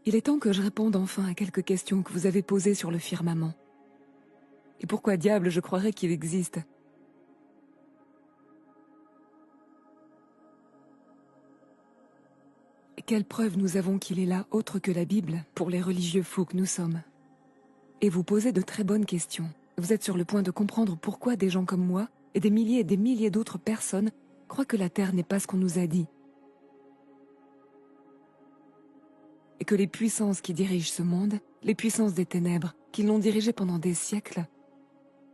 Il est temps que je réponde enfin à quelques questions que vous avez posées sur le firmament. Et pourquoi diable je croirais qu'il existe? Et quelle preuve nous avons qu'il est là autre que la Bible pour les religieux fous que nous sommes? Et vous posez de très bonnes questions. Vous êtes sur le point de comprendre pourquoi des gens comme moi et des milliers d'autres personnes croient que la Terre n'est pas ce qu'on nous a dit. Et que les puissances qui dirigent ce monde, les puissances des ténèbres, qui l'ont dirigé pendant des siècles,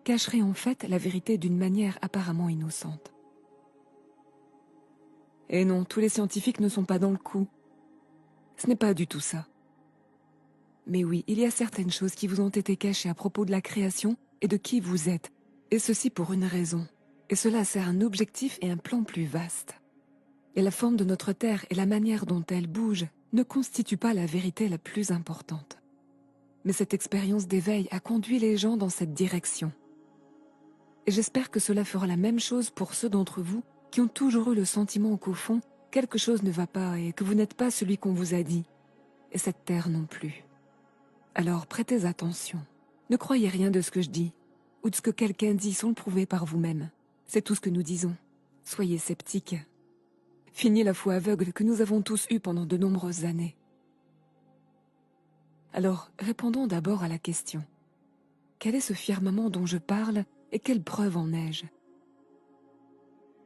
cacheraient en fait la vérité d'une manière apparemment innocente. Et non, tous les scientifiques ne sont pas dans le coup. Ce n'est pas du tout ça. Mais oui, il y a certaines choses qui vous ont été cachées à propos de la création et de qui vous êtes, et ceci pour une raison. Et cela sert un objectif et un plan plus vaste. Et la forme de notre Terre et la manière dont elle bouge ne constituent pas la vérité la plus importante. Mais cette expérience d'éveil a conduit les gens dans cette direction. Et j'espère que cela fera la même chose pour ceux d'entre vous qui ont toujours eu le sentiment qu'au fond, quelque chose ne va pas et que vous n'êtes pas celui qu'on vous a dit. Et cette terre non plus. Alors prêtez attention. Ne croyez rien de ce que je dis, ou de ce que quelqu'un dit sans le prouver par vous-même. C'est tout ce que nous disons. Soyez sceptiques. Fini la foi aveugle que nous avons tous eue pendant de nombreuses années. Alors, répondons d'abord à la question. Quel est ce firmament dont je parle et quelle preuve en ai-je?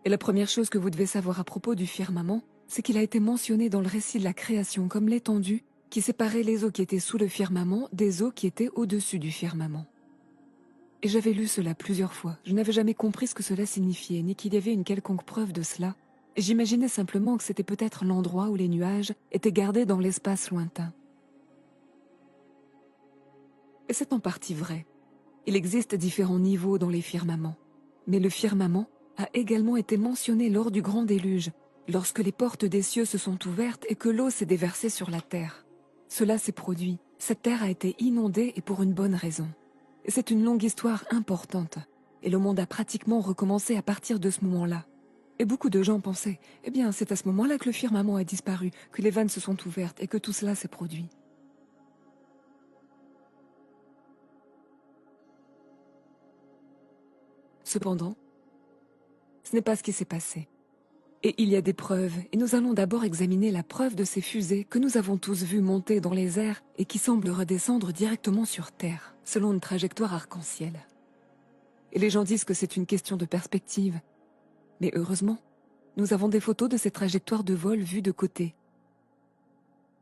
Et la première chose que vous devez savoir à propos du firmament, c'est qu'il a été mentionné dans le récit de la création comme l'étendue qui séparait les eaux qui étaient sous le firmament des eaux qui étaient au-dessus du firmament. Et j'avais lu cela plusieurs fois. Je n'avais jamais compris ce que cela signifiait, ni qu'il y avait une quelconque preuve de cela. Et j'imaginais simplement que c'était peut-être l'endroit où les nuages étaient gardés dans l'espace lointain. Et c'est en partie vrai. Il existe différents niveaux dans les firmaments. Mais le firmament a également été mentionné lors du grand déluge, lorsque les portes des cieux se sont ouvertes et que l'eau s'est déversée sur la terre. Cela s'est produit. Cette terre a été inondée et pour une bonne raison. Et c'est une longue histoire importante. Et le monde a pratiquement recommencé à partir de ce moment-là. Et beaucoup de gens pensaient, eh bien c'est à ce moment-là que le firmament a disparu, que les vannes se sont ouvertes et que tout cela s'est produit. Cependant, ce n'est pas ce qui s'est passé. Et il y a des preuves, et nous allons d'abord examiner la preuve de ces fusées que nous avons tous vues monter dans les airs et qui semblent redescendre directement sur Terre, selon une trajectoire arc-en-ciel. Et les gens disent que c'est une question de perspective. Mais heureusement, nous avons des photos de ces trajectoires de vol vues de côté.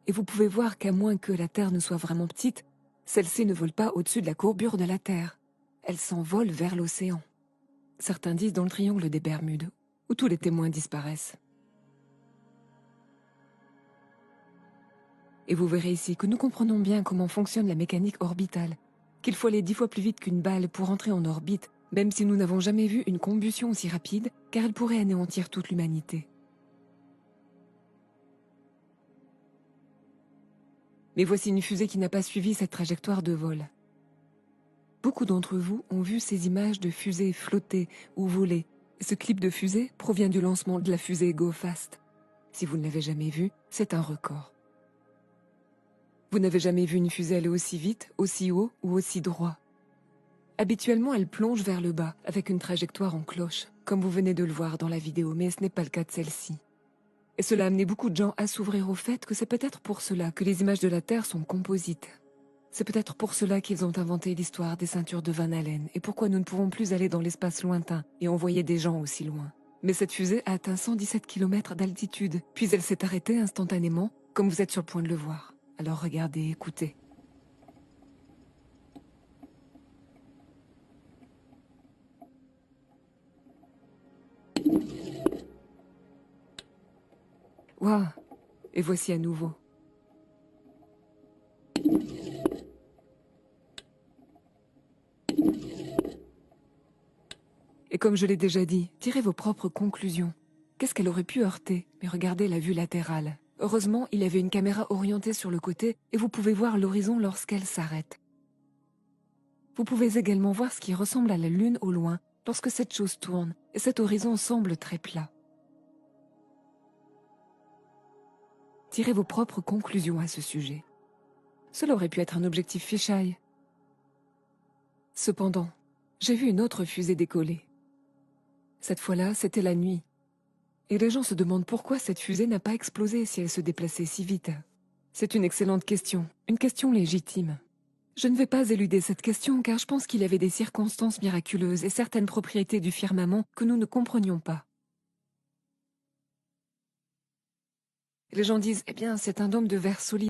Et vous pouvez voir qu'à moins que la Terre ne soit vraiment petite, celle-ci ne vole pas au-dessus de la courbure de la Terre. Elle s'envole vers l'océan. Certains disent dans le triangle des Bermudes, où tous les témoins disparaissent. Et vous verrez ici que nous comprenons bien comment fonctionne la mécanique orbitale, qu'il faut aller 10 fois plus vite qu'une balle pour entrer en orbite, même si nous n'avons jamais vu une combustion aussi rapide, car elle pourrait anéantir toute l'humanité. Mais voici une fusée qui n'a pas suivi cette trajectoire de vol. Beaucoup d'entre vous ont vu ces images de fusées flotter ou voler. Ce clip de fusée provient du lancement de la fusée GoFast. Si vous ne l'avez jamais vu, c'est un record. Vous n'avez jamais vu une fusée aller aussi vite, aussi haut ou aussi droit. Habituellement, elle plonge vers le bas, avec une trajectoire en cloche, comme vous venez de le voir dans la vidéo, mais ce n'est pas le cas de celle-ci. Et cela a amené beaucoup de gens à s'ouvrir au fait que c'est peut-être pour cela que les images de la Terre sont composites. C'est peut-être pour cela qu'ils ont inventé l'histoire des ceintures de Van Allen et pourquoi nous ne pouvons plus aller dans l'espace lointain et envoyer des gens aussi loin. Mais cette fusée a atteint 117 km d'altitude, puis elle s'est arrêtée instantanément, comme vous êtes sur le point de le voir. Alors regardez, écoutez. Waouh! Et voici à nouveau. Et comme je l'ai déjà dit, tirez vos propres conclusions. Qu'est-ce qu'elle aurait pu heurter? Mais regardez la vue latérale. Heureusement, il y avait une caméra orientée sur le côté et vous pouvez voir l'horizon lorsqu'elle s'arrête. Vous pouvez également voir ce qui ressemble à la Lune au loin lorsque cette chose tourne et cet horizon semble très plat. Tirez vos propres conclusions à ce sujet. Cela aurait pu être un objectif fisheye. Cependant, j'ai vu une autre fusée décoller. Cette fois-là, c'était la nuit. Et les gens se demandent pourquoi cette fusée n'a pas explosé si elle se déplaçait si vite. C'est une excellente question, une question légitime. Je ne vais pas éluder cette question car je pense qu'il y avait des circonstances miraculeuses et certaines propriétés du firmament que nous ne comprenions pas. Les gens disent, eh bien, c'est un dôme de verre solide.